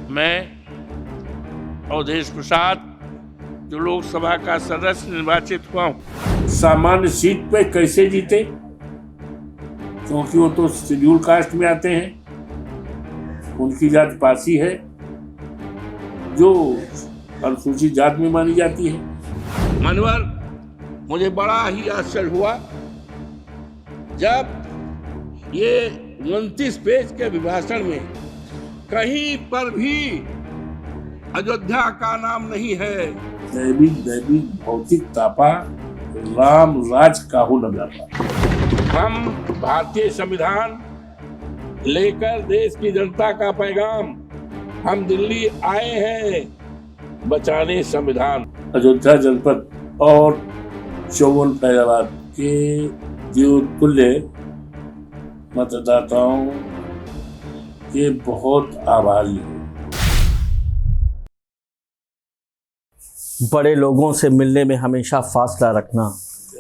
मैं अवधेश प्रसाद जो लोकसभा का सदस्य निर्वाचित हुआ हूँ, सामान्य सीट पे कैसे जीते, क्योंकि वो तो शेड्यूल कास्ट में आते हैं, उनकी जात पारसी है जो अनुसूचित जात में मानी जाती है। मनोहर, मुझे बड़ा ही आश्चर्य हुआ जब ये 29 पेज के अभिभाषण में कहीं पर भी अयोध्या का नाम नहीं है। दैविक भौतिक तापा राम राज काहू न जाता। हम भारतीय संविधान लेकर देश की जनता का पैगाम हम दिल्ली आए हैं बचाने संविधान। अयोध्या जनपद और 54 फैजाबाद के देवतुल्य मतदाताओं के बहुत आभारी हैं। बड़े लोगों से मिलने में हमेशा फासला रखना।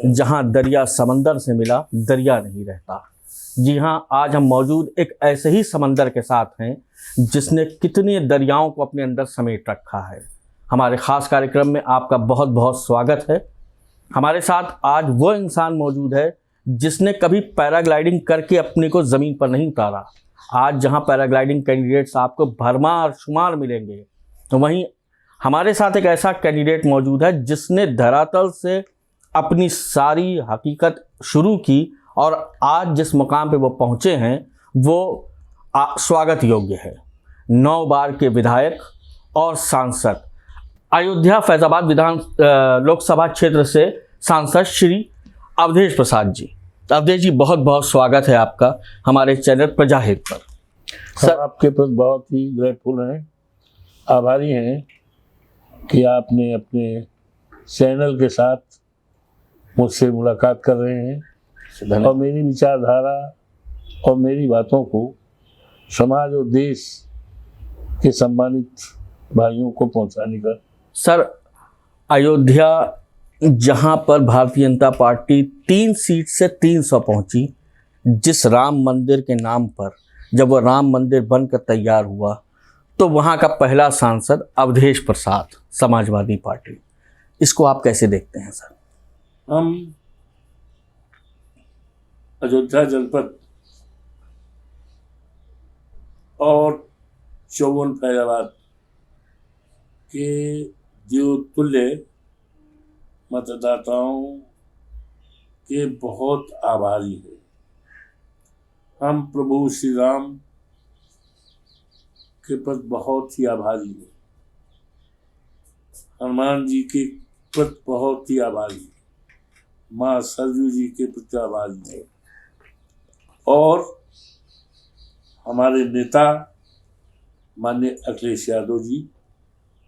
जहां दरिया समंदर से मिला, दरिया नहीं रहता। जी हां, आज हम मौजूद एक ऐसे ही समंदर के साथ हैं जिसने कितने दरियाओं को अपने अंदर समेट रखा है। हमारे ख़ास कार्यक्रम में आपका बहुत बहुत स्वागत है। हमारे साथ आज वो इंसान मौजूद है जिसने कभी पैराग्लाइडिंग करके अपने को ज़मीन पर नहीं उतारा। आज जहां पैराग्लाइडिंग कैंडिडेट्स आपको भरमार शुमार मिलेंगे, तो वहीं हमारे साथ एक ऐसा कैंडिडेट मौजूद है जिसने धरातल से अपनी सारी हकीकत शुरू की और आज जिस मुकाम पे वो पहुंचे हैं वो स्वागत योग्य है। 9 बार के विधायक और सांसद, अयोध्या फैजाबाद लोकसभा क्षेत्र से सांसद श्री अवधेश प्रसाद जी। अवधेश जी, बहुत बहुत स्वागत है आपका हमारे चैनल प्रजाहित पर। सर, आपके प्रति बहुत ही ग्रेटफुल हैं, आभारी हैं कि आपने अपने चैनल के साथ मुझसे मुलाकात कर रहे हैं और मेरी विचारधारा और मेरी बातों को समाज और देश के सम्मानित भाइयों को पहुंचाने का। सर, अयोध्या जहां पर भारतीय जनता पार्टी 3 सीट से 300 पहुंची, जिस राम मंदिर के नाम पर जब वो राम मंदिर बनकर तैयार हुआ तो वहां का पहला सांसद अवधेश प्रसाद, समाजवादी पार्टी। इसको आप कैसे देखते हैं सर? हम अयोध्या जनपद और 54 फैजाबाद के देवतुल्य मतदाताओं के बहुत आभारी हैं। हम प्रभु श्री राम के प्रति बहुत ही आभारी हैं, हनुमान जी के प्रति बहुत ही आभारी हैं, माँ सरयू जी के प्रति आभारी हैं और हमारे नेता माननीय अखिलेश यादव जी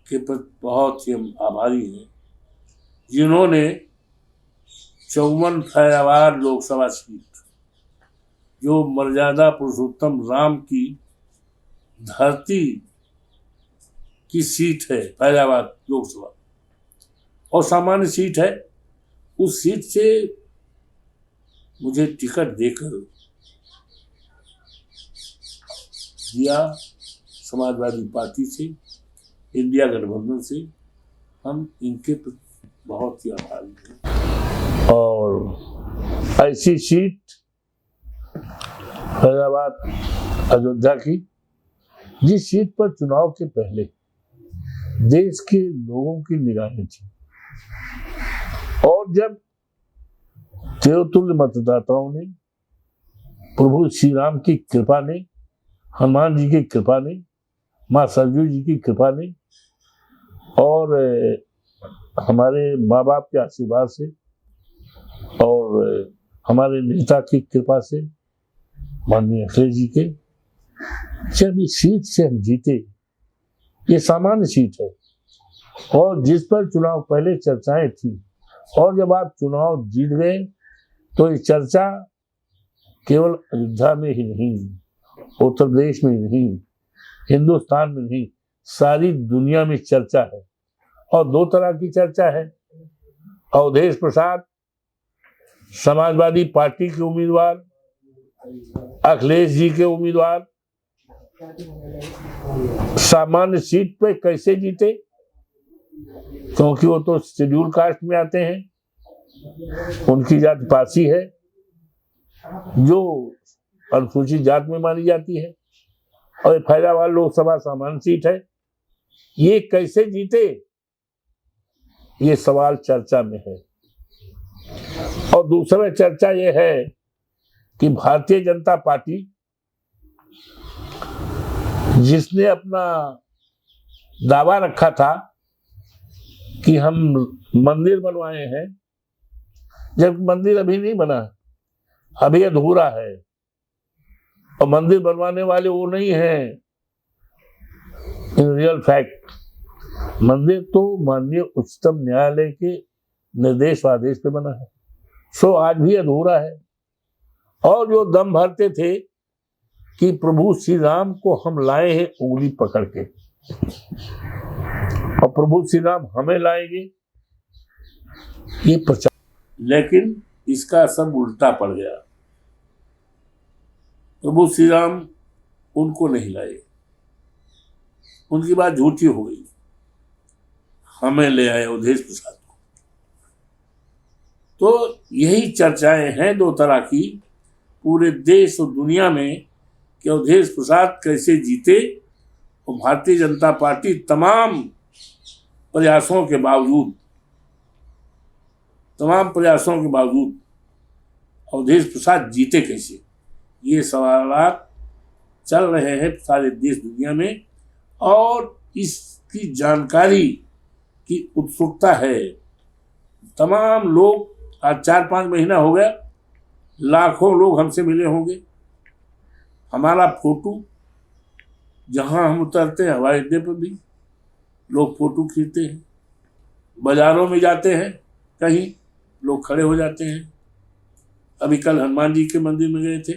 के प्रति बहुत ही हम आभारी हैं, जिन्होंने 54 फैजाबाद लोकसभा सीट, जो मर्यादा पुरुषोत्तम राम की धरती की सीट है, फैजाबाद लोकसभा और सामान्य सीट है, उस सीट से मुझे टिकट देकर दिया। समाजवादी पार्टी से, इंडिया गठबंधन से हम इनके बहुत ही आभारी हैं। और ऐसी सीट फैजाबाद अयोध्या की, जिस सीट पर चुनाव के पहले देश के लोगों की निगाहें थी और जब देवतुल्य मतदाताओं ने, प्रभु श्री राम की कृपा ने, हनुमान जी की कृपा ने, माँ सरयू जी की कृपा ने और हमारे माँ बाप के आशीर्वाद से और हमारे नेता की कृपा से, माननीय अखिलेश जी के, जब इस सीट से हम जीते, ये सामान्य सीट है और जिस पर चुनाव पहले चर्चाएं थी और जब आप चुनाव जीत गए तो ये चर्चा केवल अयोध्या में ही नहीं, उत्तर प्रदेश में ही नहीं, हिंदुस्तान में नहीं, सारी दुनिया में चर्चा है। और 2 तरह की चर्चा है। अवधेश प्रसाद समाजवादी पार्टी के उम्मीदवार, अखिलेश जी के उम्मीदवार सामान्य सीट पे कैसे जीते, क्योंकि वो तो शेड्यूल कास्ट में आते हैं, उनकी जाति पारसी है जो अनुसूचित जात में मानी जाती है, और फैजाबाद लोकसभा सामान्य सीट है। ये कैसे जीते, ये सवाल चर्चा में है। और दूसरा चर्चा ये है कि भारतीय जनता पार्टी, जिसने अपना दावा रखा था कि हम मंदिर बनवाए हैं, जब मंदिर अभी नहीं बना, अभी अधूरा है, और मंदिर बनवाने वाले वो नहीं हैं। इन रियल फैक्ट मंदिर तो माननीय उच्चतम न्यायालय के निर्देश व आदेश पे बना है, सो आज भी अधूरा है। और जो दम भरते थे कि प्रभु श्री राम को हम लाए हैं उंगली पकड़ के, और प्रभु श्री राम हमें लाएंगे, ये प्रचार, लेकिन इसका सब उल्टा पड़ गया। प्रभु श्री राम उनको नहीं लाए, उनकी बात झूठी हो गई, हमें ले आए अवधेश प्रसाद को। तो यही चर्चाएं हैं दो तरह की पूरे देश और दुनिया में कि अवधेश प्रसाद कैसे जीते, और भारतीय जनता पार्टी तमाम प्रयासों के बावजूद अवधेश प्रसाद जीते कैसे, ये सवालात चल रहे हैं सारे देश दुनिया में, और इसकी जानकारी की उत्सुकता है। तमाम लोग, आज 4-5 महीना हो गया, लाखों लोग हमसे मिले होंगे। हमारा फोटो जहां हम उतरते हैं, हवाई अड्डे पर भी लोग फोटो खींचते हैं, बाजारों में जाते हैं, कहीं लोग खड़े हो जाते हैं। अभी कल हनुमान जी के मंदिर में गए थे,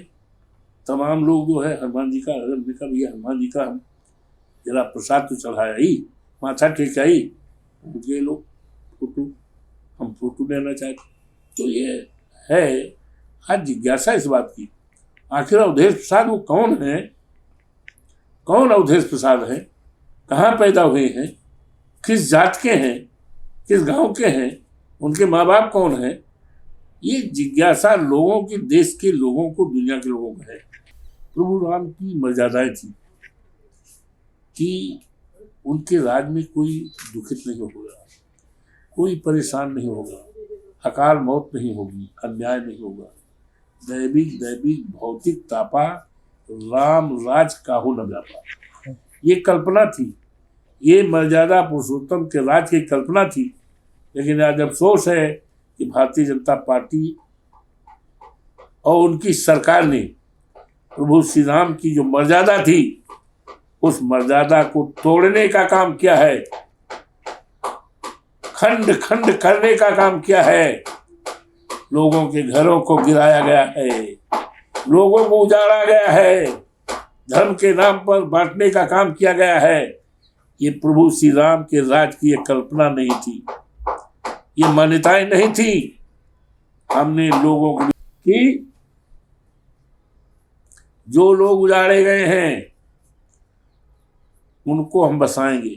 तमाम लोग जो है हनुमान जी का, भैया हनुमान जी का हम जरा प्रसाद तो चढ़ाया ही, माथा टेका ही, ये लोग हम फोटो लेना चाहते। तो ये है आज जिज्ञासा इस बात की, आखिर अवधेश प्रसाद वो कौन है, कौन अवधेश प्रसाद है, कहाँ पैदा हुए हैं, किस जात के हैं, किस गांव के हैं, उनके माँ बाप कौन है, ये जिज्ञासा लोगों की, देश के लोगों को, दुनिया के लोगों को है। प्रभु राम की मर्यादाएं थी कि उनके राज में कोई दुखित नहीं होगा, कोई परेशान नहीं होगा, अकाल मौत नहीं होगी, अन्याय नहीं होगा, दैविक भौतिक तापा राम राज काहू न व्यापा। ये कल्पना थी, ये मर्यादा पुरुषोत्तम के राज की कल्पना थी। लेकिन आज अफसोस है कि भारतीय जनता पार्टी और उनकी सरकार ने प्रभु श्री राम की जो मर्यादा थी, उस मर्यादा को तोड़ने का काम किया है, खंड खंड करने का काम किया है। लोगों के घरों को गिराया गया है, लोगों को उजाड़ा गया है, धर्म के नाम पर बांटने का काम किया गया है। ये प्रभु श्री राम के राज की एक कल्पना नहीं थी, ये मान्यताएं नहीं थी। हमने लोगों को कि जो लोग उजाड़े गए हैं उनको हम बसाएंगे।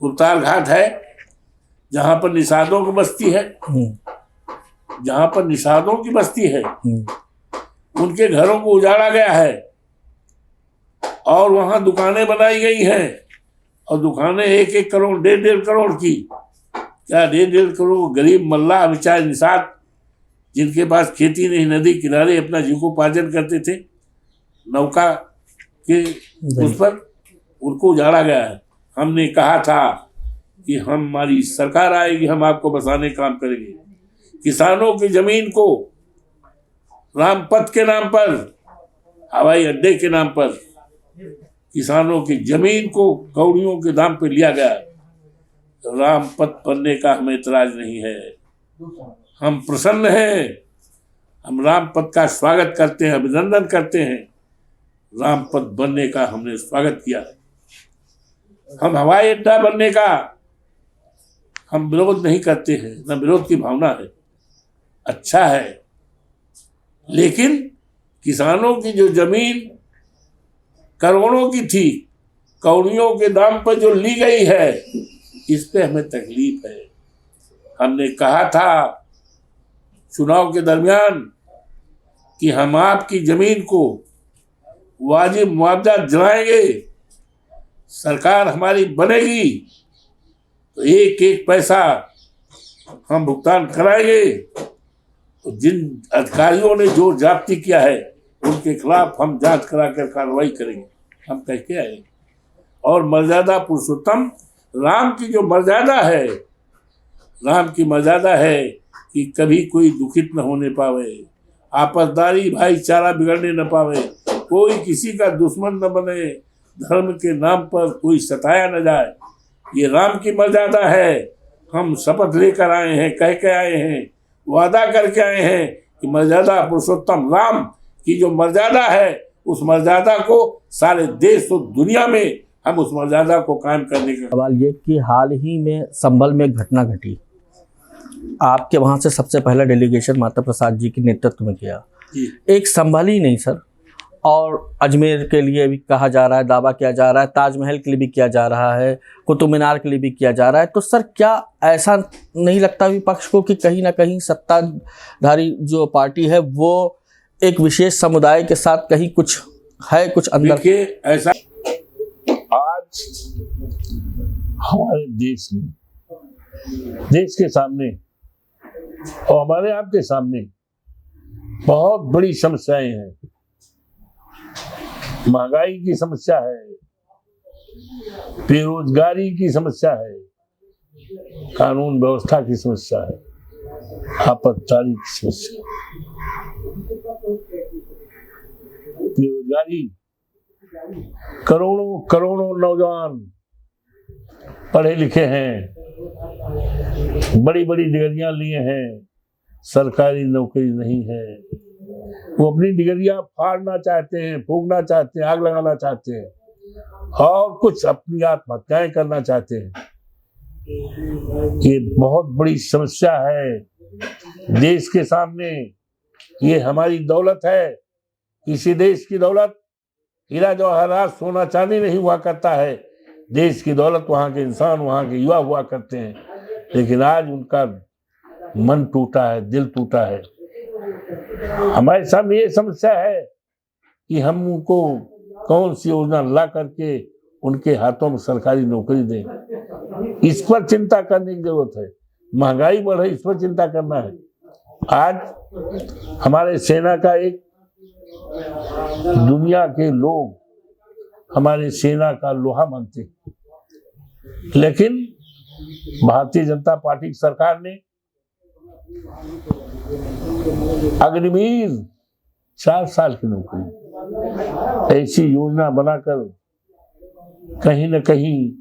उतार घाट है जहां पर निषादों की बस्ती है, जहां पर निषादों की बस्ती है, उनके घरों को उजाड़ा गया है और वहां दुकानें बनाई गई हैं, और दुकानें 1-1 करोड़ 1.5 करोड़ की, क्या 1.5 करोड़ गरीब मल्लाह बेचारे निषाद, जिनके पास खेती नहीं, नदी किनारे अपना जीविकोपार्जन करते थे नौका के उस पर, उनको उजाड़ा गया है। हमने कहा था कि हमारी सरकार आएगी, हम आपको बसाने का काम करेंगे। किसानों की जमीन को रामपथ के नाम पर, हवाई अड्डे के नाम पर, किसानों की जमीन को कौड़ियों के दाम पर लिया गया। रामपथ बनने का हमें इतराज नहीं है, हम प्रसन्न हैं, हम रामपथ का स्वागत करते हैं, अभिनंदन करते हैं। रामपथ बनने का हमने स्वागत किया है। हम हवाई अड्डा बनने का हम विरोध नहीं करते हैं, न विरोध की भावना है, अच्छा है, लेकिन किसानों की जो जमीन करोड़ों की थी, कौड़ियों के दाम पर जो ली गई है, इस पे हमें तकलीफ है। हमने कहा था चुनाव के दरमियान कि हम आपकी जमीन को वाजिब मुआवजा दिलाएंगे, सरकार हमारी बनेगी तो एक एक पैसा हम भुगतान कराएंगे। तो जिन अधिकारियों ने जो जाब्ती किया है उनके खिलाफ हम जांच कराकर कार्रवाई करेंगे, हम कह के आए। और मर्यादा पुरुषोत्तम राम की जो मर्यादा है, राम की मर्यादा है कि कभी कोई दुखित न होने पावे, आपसदारी भाईचारा बिगड़ने न पावे, कोई किसी का दुश्मन न बने, धर्म के नाम पर कोई सताया न जाए। ये राम की मर्यादा है। हम शपथ लेकर आए हैं, कह के आए हैं, वादा करके आए हैं कि मर्यादा पुरुषोत्तम राम की जो मर्यादा है, उस मर्यादा को सारे देश और दुनिया में हम उस मर्यादा को कायम करने का। सवाल ये कि हाल ही में संभल में एक घटना घटी, आपके वहाँ से सबसे पहला डेलीगेशन माता प्रसाद जी के नेतृत्व में किया। एक संभल ही नहीं सर, और अजमेर के लिए भी कहा जा रहा है, दावा किया जा रहा है, ताजमहल के लिए भी किया जा रहा है, कुतुब मीनार के लिए भी किया जा रहा है। तो सर क्या ऐसा नहीं लगता विपक्ष को कि कहीं ना कहीं सत्ताधारी जो पार्टी है वो एक विशेष समुदाय के साथ कहीं कुछ है, कुछ अंदर? देखिए, ऐसा आज हमारे देश में, देश के सामने और हमारे आपके सामने बहुत बड़ी समस्याएं हैं। महंगाई की समस्या है, बेरोजगारी की समस्या है, कानून व्यवस्था की समस्या है, आपातकाली की समस्या। बेरोजगारी, करोड़ों करोड़ों नौजवान पढ़े लिखे हैं, बड़ी बड़ी डिग्रियां लिए हैं, सरकारी नौकरी नहीं है। वो अपनी डिग्रियां फाड़ना चाहते हैं, फूंकना चाहते हैं, आग लगाना चाहते हैं, और कुछ अपनी आत्महत्याएं करना चाहते हैं। ये बहुत बड़ी समस्या है देश के सामने। ये हमारी दौलत है। किसी देश की दौलत हीरा जवाहरात सोना चांदी नहीं हुआ करता है। देश की दौलत वहाँ के इंसान, वहाँ के युवा हुआ करते हैं। लेकिन आज उनका मन टूटा है, दिल टूटा है। हमारे सामने ये समस्या है कि हम उनको कौन सी योजना ला करके उनके हाथों में सरकारी नौकरी दें। इस पर चिंता करने की जरूरत है। महंगाई बढ़ रही, इस पर चिंता करना है। आज हमारे सेना का एक, दुनिया के लोग हमारे सेना का लोहा मानते हैं, लेकिन भारतीय जनता पार्टी की सरकार ने अग्निवीर 4 साल की नौकरी ऐसी योजना बनाकर कहीं न कहीं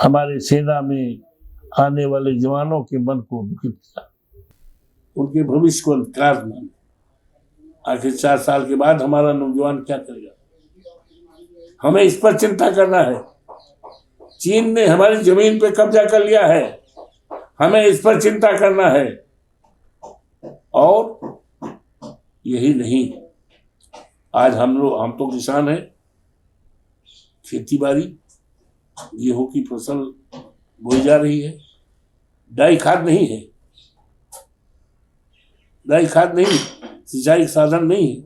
हमारे सेना में आने वाले जवानों के मन को दुखित किया, उनके भविष्य को अंधकार माना। आखिर 4 साल के बाद हमारा नौजवान क्या करेगा? हमें इस पर चिंता करना है। चीन ने हमारी जमीन पे कब्जा कर लिया है, हमें इस पर चिंता करना है। और यही नहीं, आज हम तो किसान हैं, खेती बाड़ी, गेहूं की फसल बोई जा रही है, डाई खाद नहीं है, डाई खाद नहीं, सिंचाई साधन नहीं है।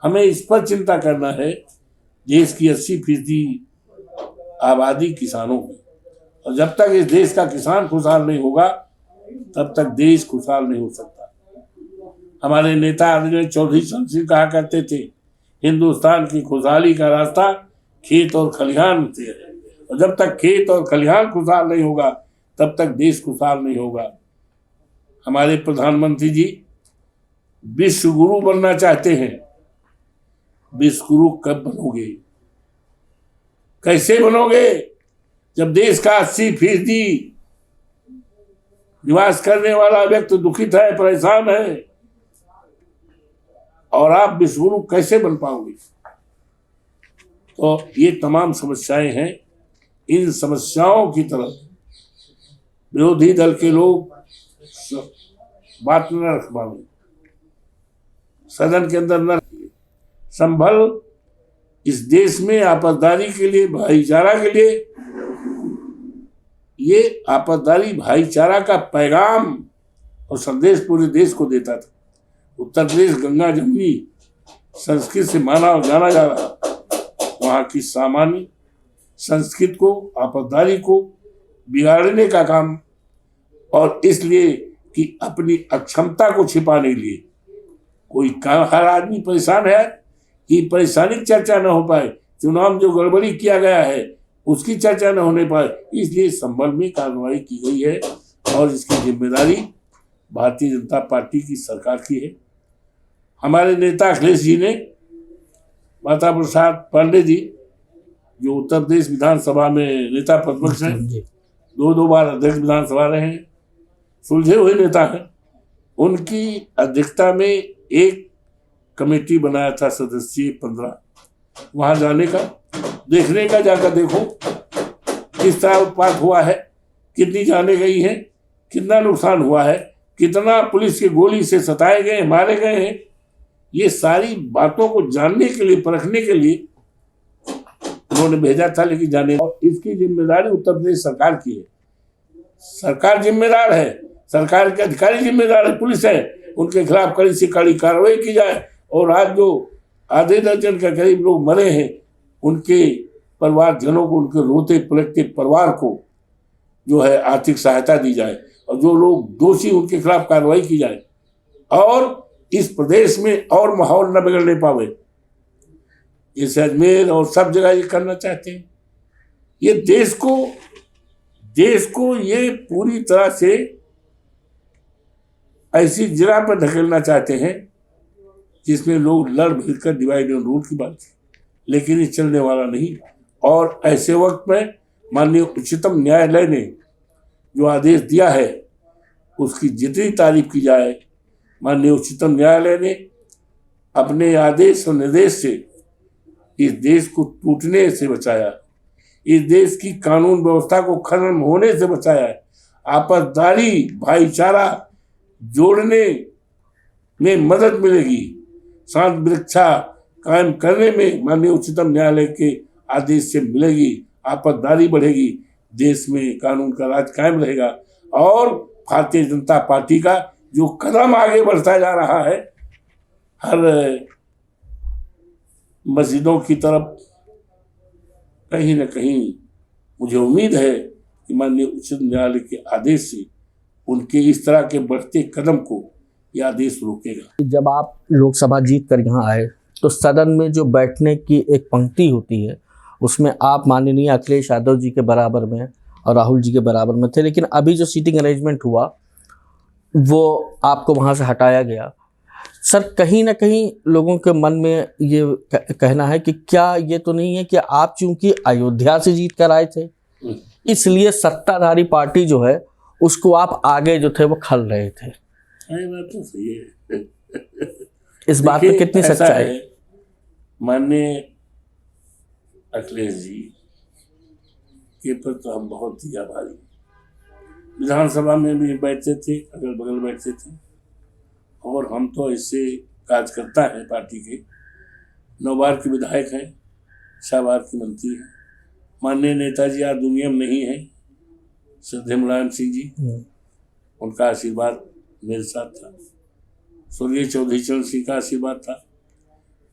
हमें इस पर चिंता करना है। देश की 80% आबादी किसानों की, और जब तक इस देश का किसान खुशहाल नहीं होगा तब तक देश खुशहाल नहीं हो सकता। हमारे नेता आदरणीय चौधरी चरण सिंह कहा करते थे, हिंदुस्तान की खुशहाली का रास्ता खेत और खलिहान से है, और जब तक खेत और खलिहान खुशहाल नहीं होगा तब तक देश खुशहाल नहीं होगा। हमारे प्रधानमंत्री जी विश्व गुरु बनना चाहते हैं। विश्व गुरु कब बनोगे? कैसे बनोगे? जब देश का 80% निवास करने वाला व्यक्ति दुखित है, परेशान है, और आप विश्व गुरु कैसे बन पाओगे? तो ये तमाम समस्याएं हैं। इन समस्याओं की तरफ विरोधी दल के लोग बात न रख पाए। सदन के अंदर न रखिए। संभल इस देश में आपसदारी के लिए, भाईचारा के लिए, ये आपसदारी भाईचारा का पैगाम और संदेश पूरे देश को देता था। उत्तर प्रदेश गंगा जमुनी संस्कृत से माना और जाना जा रहा, वहाँ की सामान्य संस्कृत को, आपसदारी को बिगाड़ने का काम, और इसलिए कि अपनी अक्षमता को छिपाने के लिए कोई हर आदमी परेशान है कि परेशानी की चर्चा न हो पाए, चुनाव जो गड़बड़ी किया गया है उसकी चर्चा न होने पाए, इसलिए संभल में कार्रवाई की गई है और इसकी जिम्मेदारी भारतीय जनता पार्टी की सरकार की है। हमारे नेता अखिलेश जी ने, माता प्रसाद पांडे जी जो उत्तर प्रदेश विधानसभा में नेता प्रतिपक्ष हैं, दो बार अध्यक्ष विधानसभा रहे हैं, सुलझे हुए नेता हैं, उनकी अध्यक्षता में एक कमेटी बनाया था सदस्यीय 15, वहां जाने का, देखने का, जाकर देखो किस तरह उत्पात हुआ है, कितनी जाने गई हैं, कितना नुकसान हुआ है, कितना पुलिस की गोली से सताए गए, मारे गए हैं। ये सारी बातों को जानने के लिए, परखने के लिए उन्होंने भेजा था, लेकिन जाने, और इसकी जिम्मेदारी उत्तर प्रदेश सरकार की है। सरकार जिम्मेदार है, सरकार के अधिकारी जिम्मेदार है, पुलिस है, उनके खिलाफ कड़ी से कड़ी कार्रवाई की जाए। और आज जो आधे दर्जन के करीब लोग मरे हैं, उनके परिवारजनों को, उनके रोते पलटते परिवार को जो है आर्थिक सहायता दी जाए, और जो लोग दोषी उनके खिलाफ कार्रवाई की जाए, और इस प्रदेश में और माहौल न बिगड़ने पावे। जैसे अजमेर और सब जगह ये करना चाहते हैं, ये देश को ये पूरी तरह से ऐसी जगह पर धकेलना चाहते हैं जिसमें लोग लड़ भिड़ कर डिवाइड एंड रूल की बात है, लेकिन ये चलने वाला नहीं। और ऐसे वक्त में माननीय उच्चतम न्यायालय ने जो आदेश दिया है उसकी जितनी तारीफ की जाए, माननीय उच्चतम न्यायालय ने अपने आदेश और निर्देश से इस देश को टूटने से बचाया, इस देश की कानून व्यवस्था को खत्म होने से बचाया, आपसदारी भाईचारा जोड़ने में मदद मिलेगी, शांति वृक्षा कायम करने में माननीय उच्चतम न्यायालय के आदेश से मिलेगी, आपसदारी बढ़ेगी, देश में कानून का राज कायम रहेगा। और भारतीय जनता पार्टी का जो कदम आगे बढ़ता जा रहा है, हर मस्जिदों की तरफ, कहीं न कहीं मुझे उम्मीद है कि माननीय उच्चतम न्यायालय के आदेश से उनके इस तरह के बढ़ते कदम को यह आदेश रोकेगा। जब आप लोकसभा जीत कर यहाँ आए तो सदन में जो बैठने की एक पंक्ति होती है उसमें आप माननीय अखिलेश यादव जी के बराबर में और राहुल जी के बराबर में थे, लेकिन अभी जो सीटिंग अरेंजमेंट हुआ वो आपको वहाँ से हटाया गया। सर, कहीं ना कहीं लोगों के मन में ये कहना है कि क्या ये तो नहीं है कि आप चूंकि अयोध्या से जीत कर आए थे इसलिए सत्ताधारी पार्टी जो है उसको आप आगे जो थे वो खल रहे थे? बात तो सही है। इस बात में कितनी सच्चाई है? माननीय अखिलेश जी के पर तो हम बहुत ही आभारी। विधानसभा में भी बैठते थे, अगल बगल बैठते थे, और हम तो ऐसे कार्यकर्ता हैं पार्टी के, 9 बार के विधायक हैं, 6 बार की मंत्री हैं। माननीय नेताजी आज दुनिया में नहीं है, श्रद्धेय मुलायम सिंह जी, उनका आशीर्वाद मेरे साथ था, स्वर्गीय चौधरी चरण सिंह का आशीर्वाद था।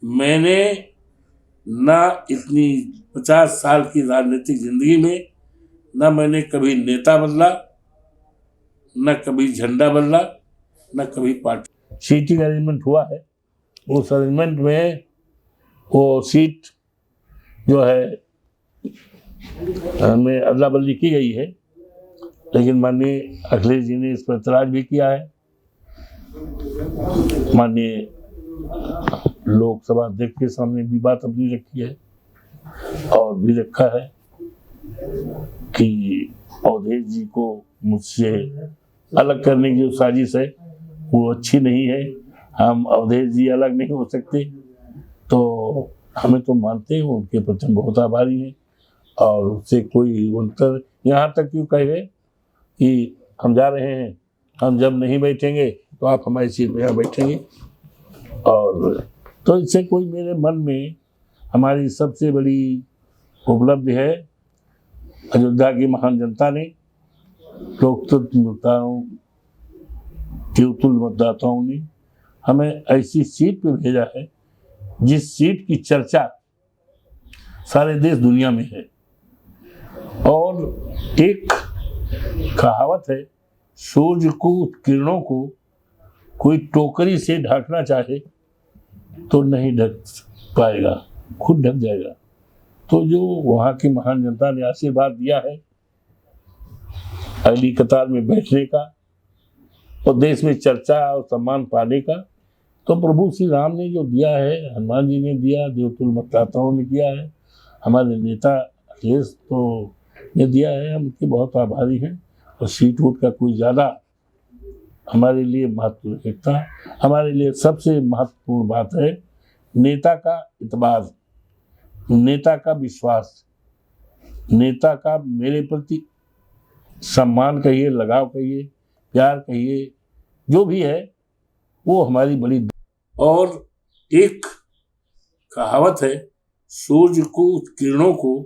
मैंने ना इतनी 50 साल की राजनीतिक जिंदगी में ना मैंने कभी नेता बदला, न कभी झंडा बदला, न कभी पार्टी। सीटिंग अरेंजमेंट हुआ है, उस अरेंजमेंट में वो सीट जो है में अदला बदली की गई है, लेकिन माननीय अखिलेश जी ने इस पर एतराज भी किया है। माननीय लोकसभा अध्यक्ष के सामने भी बात अपनी रखी है और भी रखा है कि अवधेश जी को मुझसे अलग करने की जो साजिश है वो अच्छी नहीं है, हम अवधेश जी अलग नहीं हो सकते। तो हमें तो मानते हैं, उनके प्रति हम बहुत आभारी हैं, और उससे कोई अंतर, यहाँ तक क्यों कह गए कि हम जा रहे हैं, हम जब नहीं बैठेंगे तो आप हमारी सीट में यहाँ बैठेंगे। और तो इससे कोई मेरे मन में हमारी सबसे बड़ी उपलब्धि है, अयोध्या की महान जनता ने, लोकतंत्र मतदाताओं ने हमें ऐसी सीट पे भेजा है जिस सीट की चर्चा सारे देश दुनिया में है। और एक कहावत है, सूर्य को किरणों को कोई टोकरी से ढकना चाहे तो नहीं ढक पाएगा, खुद ढक जाएगा। तो जो वहाँ की महान जनता ने आशीर्वाद दिया है अगली कतार में बैठने का और देश में चर्चा और सम्मान पाने का, तो प्रभु श्री राम ने जो दिया है, हनुमान जी ने दिया, देवतुल्य मतदाताओं ने दिया है, हमारे नेता अखिलेश तो ने दिया है, हम उनके बहुत आभारी हैं। और सीट वोट का कोई ज़्यादा हमारे लिए महत्व नहीं रखता। हमारे लिए सबसे महत्वपूर्ण बात है नेता का इतबार, नेता का विश्वास, नेता का मेरे प्रति सम्मान कहिए, लगाव कहिए, प्यार कहिए, जो भी है वो हमारी बड़ी। और एक कहावत है, सूर्य को किरणों को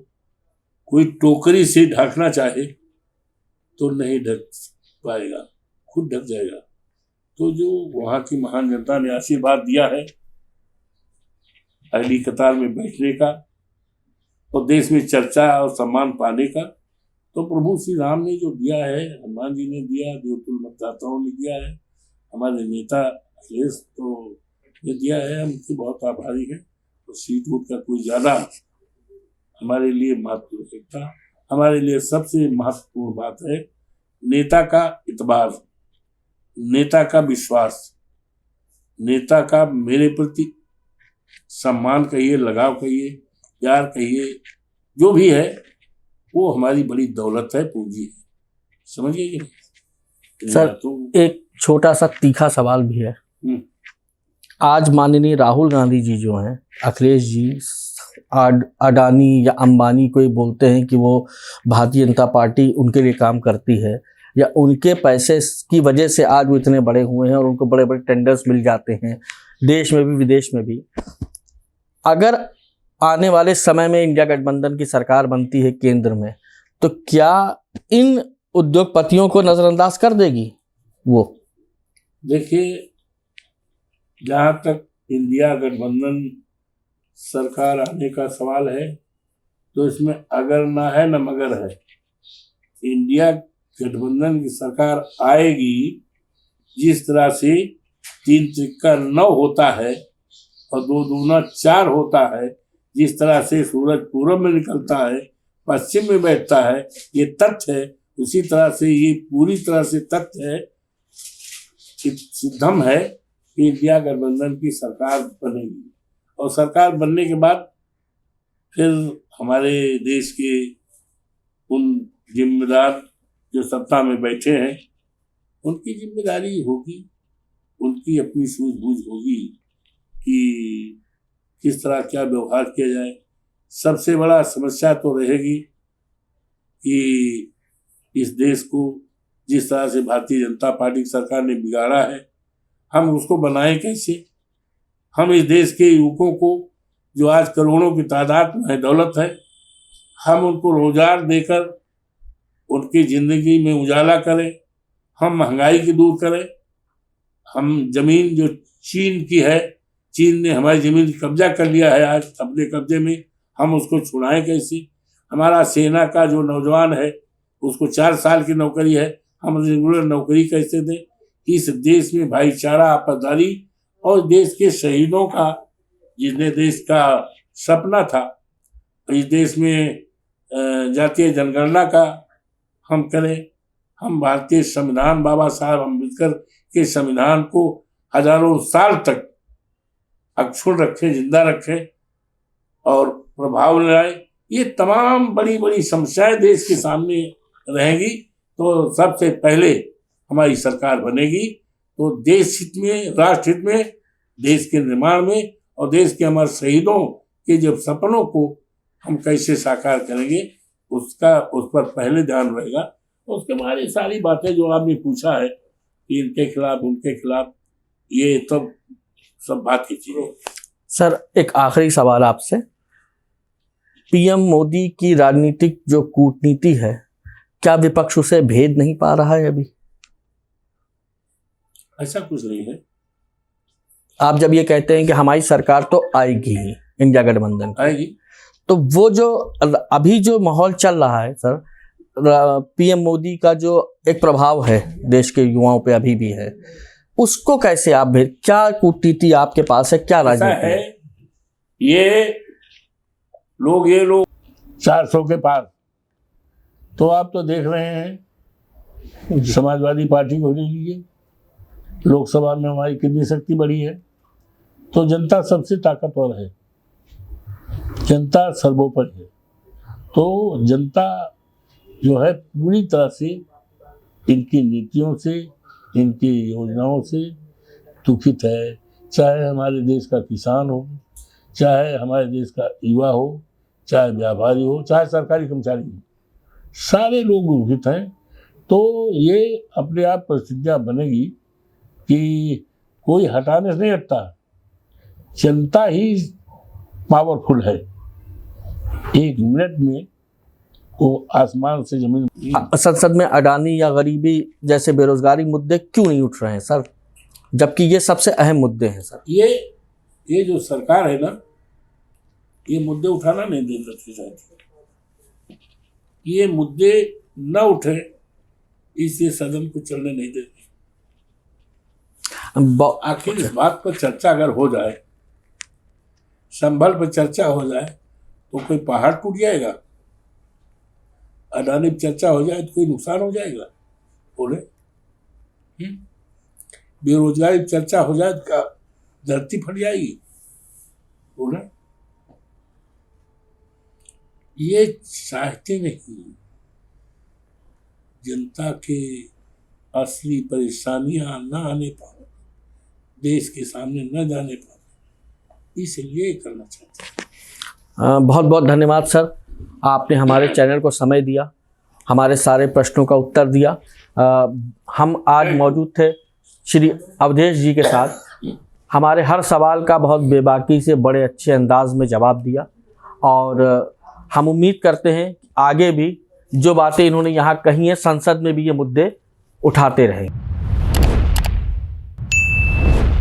कोई टोकरी से ढकना चाहे तो नहीं ढक पाएगा, खुद ढक जाएगा। तो जो वहाँ की महान जनता ने आशीर्वाद दिया है अगली कतार में बैठने का और देश में चर्चा और सम्मान पाने का, तो प्रभु श्री राम ने जो दिया है, हनुमान जी ने दिया, देवतुल्य मतदाताओं ने दिया है, हमारे नेता अखिलेश तो ने दिया है, हम उनके बहुत आभारी हैं। तो सीट वोट का कोई ज़्यादा हमारे लिए महत्व नहीं रखता। हमारे लिए सबसे महत्वपूर्ण बात है नेता का इतबार, नेता का विश्वास, नेता का मेरे प्रति सम्मान कहिए, लगाव कहिए, प्यार कहिए, जो भी है वो हमारी बड़ी दौलत है, पूंजी है। समझिए कि नहीं? सर तो एक छोटा सा तीखा सवाल भी है। आज माननीय राहुल गांधी जी जो हैं, अखिलेश जी अडानी या अंबानी कोई बोलते हैं कि वो भारतीय जनता पार्टी उनके लिए काम करती है या उनके पैसे की वजह से आज वो इतने बड़े हुए हैं और उनको बड़े बड़े टेंडर्स मिल जाते हैं, देश में भी विदेश में भी। अगर आने वाले समय में इंडिया गठबंधन की सरकार बनती है केंद्र में, तो क्या इन उद्योगपतियों को नजरअंदाज कर देगी वो? देखिए, जहाँ तक इंडिया गठबंधन सरकार आने का सवाल है, तो इसमें अगर ना है न मगर है। इंडिया गठबंधन की सरकार आएगी जिस तरह से 3 त्रिक्का 9 होता है और 2 दूना 4 होता है, जिस तरह से सूरज पूरब में निकलता है, पश्चिम में बैठता है, ये तथ्य है। उसी तरह से ये पूरी तरह से तथ्य है, सिद्धम है कि इंडिया गठबंधन की सरकार बनेगी। और सरकार बनने के बाद फिर हमारे देश के उन जिम्मेदार जो सत्ता में बैठे हैं, उनकी जिम्मेदारी होगी, उनकी अपनी सूझबूझ होगी कि किस तरह क्या व्यवहार किया जाए। सबसे बड़ा समस्या तो रहेगी कि इस देश को जिस तरह से भारतीय जनता पार्टी की सरकार ने बिगाड़ा है, हम उसको बनाएं कैसे। हम इस देश के युवकों को, जो आज करोड़ों की तादाद में दौलत है, हम उनको रोजगार देकर उनकी ज़िंदगी में उजाला करें, हम महंगाई की दूर करें। हम जमीन जो चीन की है, चीन ने हमारी ज़मीन कब्जा कर लिया है आज अपने कब्जे में, हम उसको छुड़ाएं कैसे। हमारा सेना का जो नौजवान है उसको 4 साल की नौकरी है, हम रेगुलर नौकरी कैसे दें। इस देश में भाईचारा, आपसदारी और देश के शहीदों का, जिसने देश का सपना था, इस देश में जातीय जनगणना का हम करें। हम भारतीय संविधान, बाबा साहब अम्बेडकर के संविधान को हजारों साल तक अक्षुण्ण रखें, जिंदा रखें और प्रभाव लाएं। ये तमाम बड़ी बड़ी समस्याएं देश के सामने रहेंगी, तो सबसे पहले हमारी सरकार बनेगी तो देश हित में, राष्ट्र हित में, देश के निर्माण में और देश के हमारे शहीदों के जब सपनों को हम कैसे साकार करेंगे, उस पर पहले ध्यान रहेगा। उसके बाद ये सारी बातें जो आपने पूछा है कि इनके खिलाफ, उनके खिलाफ, ये तब सब बात की चीजें। सर एक आखिरी सवाल आपसे, पीएम मोदी की राजनीतिक जो कूटनीति है, क्या विपक्ष उसे भेद नहीं पा रहा है अभी? ऐसा कुछ नहीं है। आप जब ये कहते हैं कि हमारी सरकार तो आएगी ही, इंडिया गठबंधन की, आएगी, तो वो जो अभी जो माहौल चल रहा है सर, पीएम मोदी का जो एक प्रभाव है देश के युवाओं पे अभी भी है, उसको कैसे आप भेद, क्या कूटनीति आपके पास है, क्या राजनीति है? ये लोग 400 के पार, तो आप तो देख रहे हैं समाजवादी पार्टी को ले लीजिए, लोकसभा में हमारी कितनी शक्ति बढ़ी है। तो जनता सबसे ताकतवर है, जनता सर्वोपरि है। तो जनता जो है पूरी तरह से इनकी नीतियों से, इनकी योजनाओं से दुखित है। चाहे हमारे देश का किसान हो, चाहे हमारे देश का युवा हो, चाहे व्यापारी हो, चाहे सरकारी कर्मचारी हो, सारे लोग दुखित हैं। तो ये अपने आप परिस्थितियाँ बनेगी कि कोई हटाने से नहीं हटता, जनता ही पावरफुल है। 1 मिनट में वो आसमान से जमीन। संसद में अडानी या गरीबी जैसे बेरोजगारी मुद्दे क्यों नहीं उठ रहे हैं सर, जबकि ये सबसे अहम मुद्दे हैं सर? ये जो सरकार है ना, ये मुद्दे उठाना नहीं देती। ये मुद्दे न उठे इसलिए सदन को चलने नहीं देती। आखिर इस बात पर चर्चा अगर हो जाए, संभल पर चर्चा हो जाए, तो कोई पहाड़ टूट जाएगा? अडानी पर चर्चा हो जाए तो कोई नुकसान हो जाएगा? बोले। बेरोजगारी पर चर्चा हो जाए तो धरती फट जाएगी? बोले। ये चाहते नहीं, जनता के असली परेशानियां न आने पाए, देश के सामने न जाने पाए, इसलिए करना चाहते हैं। बहुत बहुत धन्यवाद सर, आपने हमारे चैनल को समय दिया, हमारे सारे प्रश्नों का उत्तर दिया। हम आज मौजूद थे श्री अवधेश जी के साथ, हमारे हर सवाल का बहुत बेबाकी से बड़े अच्छे अंदाज में जवाब दिया, और हम उम्मीद करते हैं आगे भी जो बातें इन्होंने यहाँ कही हैं, संसद में भी ये मुद्दे उठाते रहें।